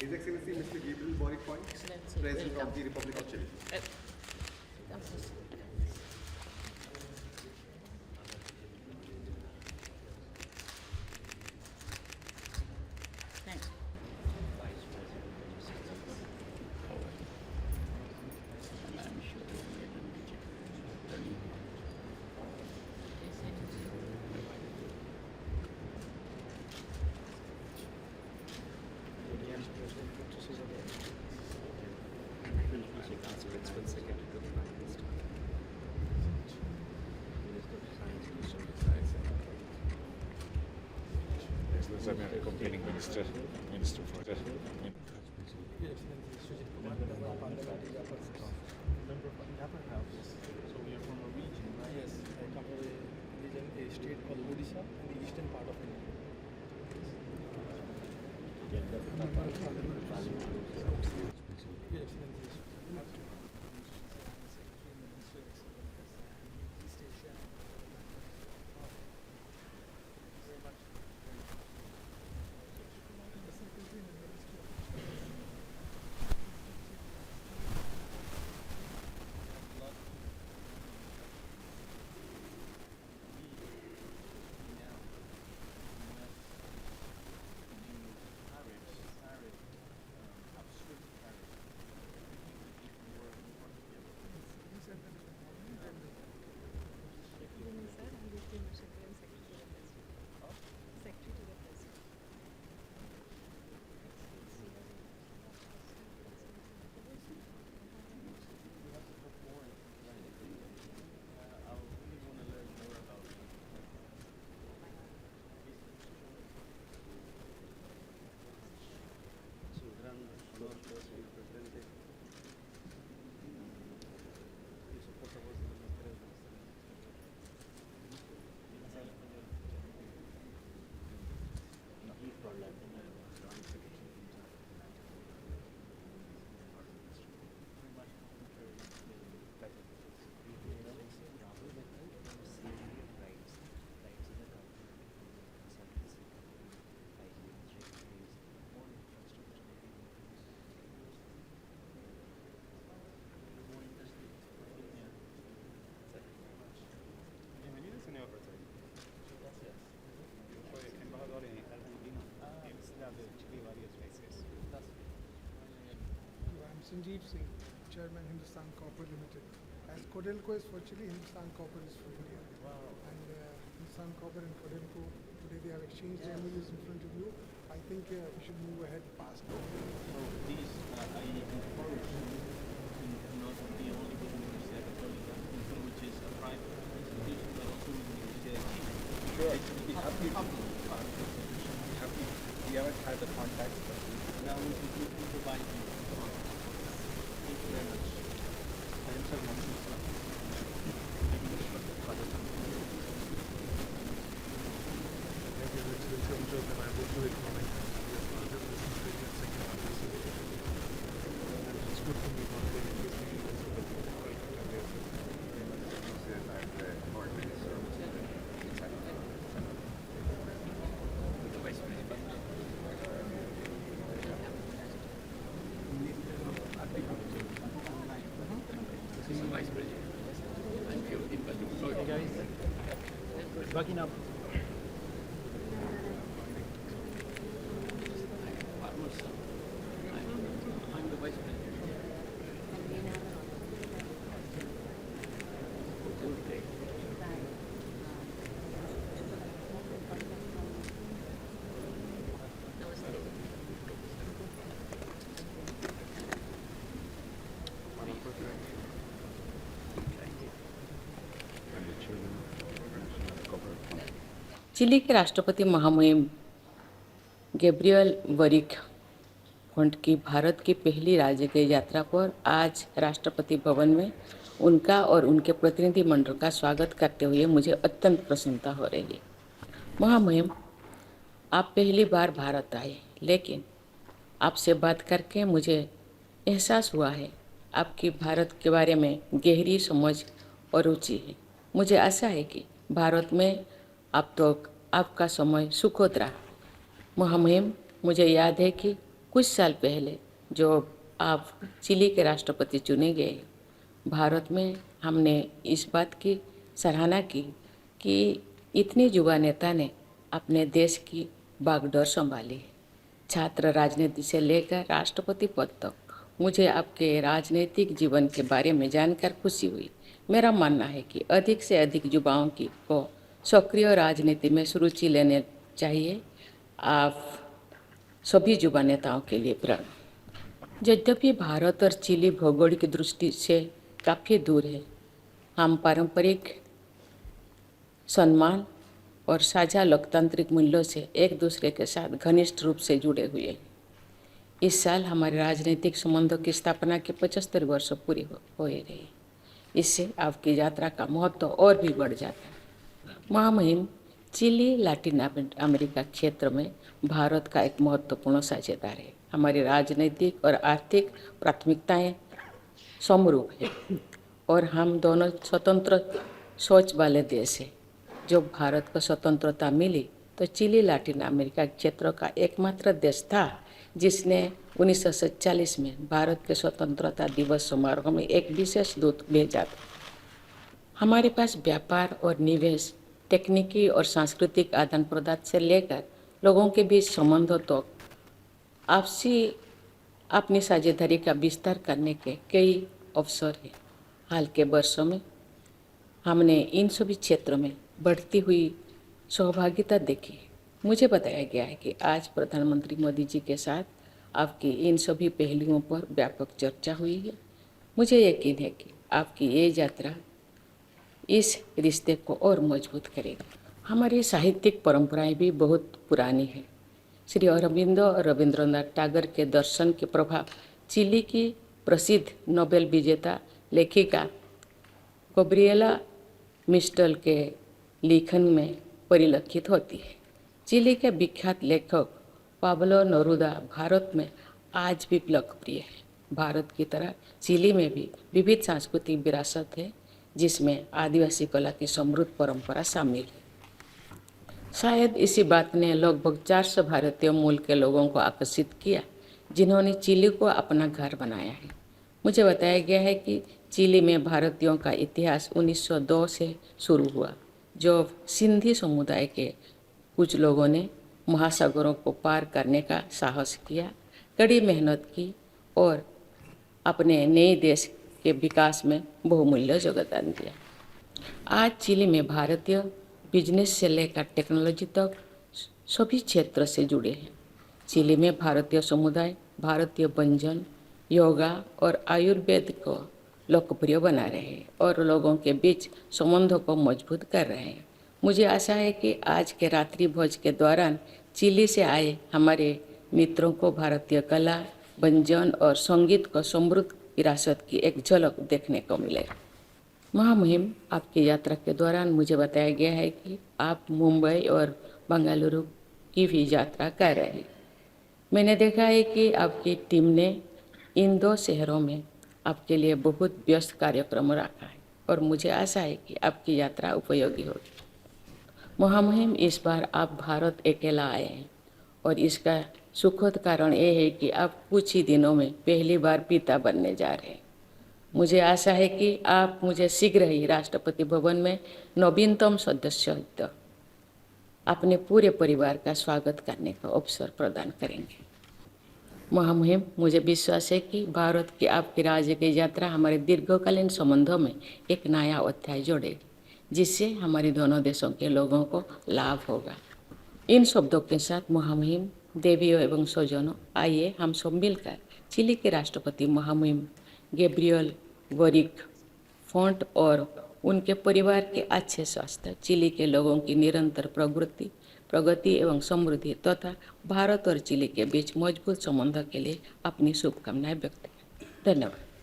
His Excellency Mr. Gabriel Boric Point, President of the Republic of Chile. Thanks. Complaining minister for that. Member of the upper house. So we are from a region, right? Yes, I come from a region, a state called Odisha, in the eastern part of India. Your Excellency. Bienvenido, señor presidente. Yo soy embajador en Argentina. He visitado Chile varias veces. I'm Sanjeev Singh, Chairman Hindustan Copper Limited. As Codelco is for Chile, Hindustan Copper is for India. Wow. And Hindustan Copper and Codelco, today they have exchanged MOUs in front of you. I think we should move ahead fast. So these, I encourage you to not be only with the Universidad Católica, which is a private institution, but also with the Universidad de Chile. Sure, I'd be happy to. We haven't had the contact, but Now we can provide you. Thank you very much. Backing up. I'm the vice president. Chile के राष्ट्रपति महामहिम Gabriel boric font की भारत की पहली राजकीय यात्रा पर आज राष्ट्रपति भवन में उनका और उनके प्रतिनिधि मंडल का स्वागत करते हुए मुझे अत्यंत प्रसन्नता हो रही है। महामहिम, आप पहली बार भारत आए, लेकिन आपसे बात करके मुझे एहसास हुआ है आपकी भारत के बारे में गहरी समझ और रुचि है। मुझे आशा है कि भारत में अब तक आपका समय सुखद रहा। महामहिम, मुझे याद है कि कुछ साल पहले जो आप चिली के राष्ट्रपति चुने गए, भारत में हमने इस बात की सराहना की कि इतने युवा नेता ने अपने देश की बागडोर संभाली। छात्र राजनीति से लेकर राष्ट्रपति पद तक मुझे आपके राजनीतिक जीवन के बारे में जानकर खुशी हुई। मेरा मानना है कि अधिक से अधिक युवाओं को सक्रिय राजनीति में रुचि लेने चाहिए। आप सभी युवा नेताओं के लिए प्रेरणा। यद्यपि भारत और चिली भौगोलिक दृष्टि से काफ़ी दूर है, हम पारंपरिक सम्मान और साझा लोकतांत्रिक मूल्यों से एक दूसरे के साथ घनिष्ठ रूप से जुड़े हुए हैं। इस साल हमारे राजनीतिक संबंधों की स्थापना के 75 वर्ष पूरी हो रही। इससे आपकी यात्रा का महत्व और भी बढ़ जाता है। महामहिम, चिली लातिन अमेरिका क्षेत्र में भारत का एक महत्वपूर्ण साझेदार है। हमारी राजनीतिक और आर्थिक प्राथमिकताएं समरूप है और हम दोनों स्वतंत्र सोच वाले देश हैं। जब भारत को स्वतंत्रता मिली तो चिली लातिन अमेरिका क्षेत्र का एकमात्र देश था जिसने 1947 में भारत के स्वतंत्रता दिवस समारोह में एक विशेष दूत भेजा था। हमारे पास व्यापार और निवेश, तकनीकी और सांस्कृतिक आदान प्रदान से लेकर लोगों के बीच संबंधों तक आपसी अपनी साझेदारी का विस्तार करने के कई अवसर हैं। हाल के वर्षों में हमने इन सभी क्षेत्रों में बढ़ती हुई सहभागिता देखी। मुझे बताया गया है कि आज प्रधानमंत्री मोदी जी के साथ आपकी इन सभी पहलुओं पर व्यापक चर्चा हुई है। मुझे यकीन है कि आपकी ये यात्रा इस रिश्ते को और मजबूत करेगी। हमारी साहित्यिक परंपराएं भी बहुत पुरानी है। श्री अरबिंदो और रविंद्रनाथ टैगोर के दर्शन के प्रभाव चिली की प्रसिद्ध नोबेल विजेता लेखिका गब्रिएला मिस्टल के लेखन में परिलक्षित होती है। चिली के विख्यात लेखक पाब्लो नेरुदा भारत में आज भी लोकप्रिय है। भारत की तरह चिली में भी विविध सांस्कृतिक विरासत है जिसमें आदिवासी कला की समृद्ध परंपरा शामिल है। शायद इसी बात ने लगभग 400 भारतीय मूल के लोगों को आकर्षित किया जिन्होंने चिली को अपना घर बनाया है। मुझे बताया गया है कि चिली में भारतीयों का इतिहास 1902 से शुरू हुआ, जब सिंधी समुदाय के कुछ लोगों ने महासागरों को पार करने का साहस किया, कड़ी मेहनत की और अपने नए देश के विकास में बहुमूल्य योगदान दिया। आज चिली में भारतीय बिजनेस से लेकर टेक्नोलॉजी तक सभी क्षेत्र से जुड़े हैं। चिली में भारतीय समुदाय भारतीय व्यंजन, योगा और आयुर्वेद को लोकप्रिय बना रहे हैं और लोगों के बीच संबंधों को मजबूत कर रहे हैं। मुझे आशा है कि आज के रात्रि भोज के दौरान चिली से आए हमारे मित्रों को भारतीय कला, व्यंजन और संगीत को समृद्ध विरासत की एक झलक देखने को मिलेगा। महामहिम, आपकी यात्रा के दौरान मुझे बताया गया है कि आप मुंबई और बेंगलुरु की भी यात्रा कर रहे हैं। मैंने देखा है कि आपकी टीम ने इन 2 शहरों में आपके लिए बहुत व्यस्त कार्यक्रम रखा है और मुझे आशा है कि आपकी यात्रा उपयोगी होगी। महामहिम, इस बार आप भारत अकेला आए हैं और इसका सुखद कारण ये है कि आप कुछ ही दिनों में पहली बार पिता बनने जा रहे हैं। मुझे आशा है कि आप मुझे शीघ्र ही राष्ट्रपति भवन में नवीनतम सदस्य अपने पूरे परिवार का स्वागत करने का अवसर प्रदान करेंगे। महामहिम, मुझे विश्वास है कि भारत की आपकी राजकीय यात्रा हमारे दीर्घकालीन संबंधों में एक नया अध्याय जोड़ेगी, जिससे हमारे दोनों देशों के लोगों को लाभ होगा। इन शब्दों के साथ महामहिम, देवियों एवं स्वजनों, आइए हम सब मिलकर चिली के राष्ट्रपति महामहिम गैब्रियल बोरिक फोंट और उनके परिवार के अच्छे स्वास्थ्य, चिली के लोगों की निरंतर प्रगति एवं समृद्धि तथा भारत और चिली के बीच मजबूत संबंधों के लिए अपनी शुभकामनाएं व्यक्त करें। धन्यवाद।